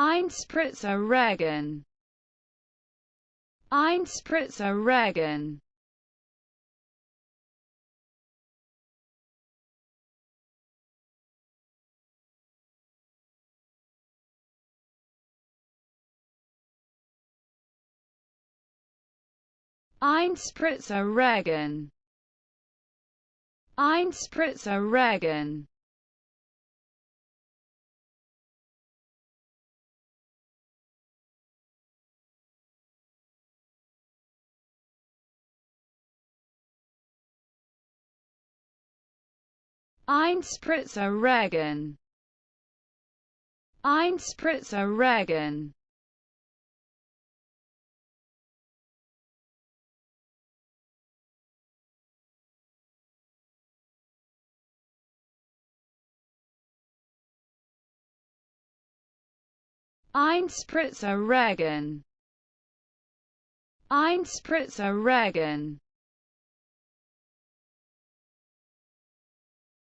Ein Spritzer Regen. Ein Spritzer Regen. Ein Spritzer Regen. Ein Spritzer Regen. Ein Spritzer Regen. Ein Spritzer Regen. Ein Spritzer Regen. Ein Spritzer Regen.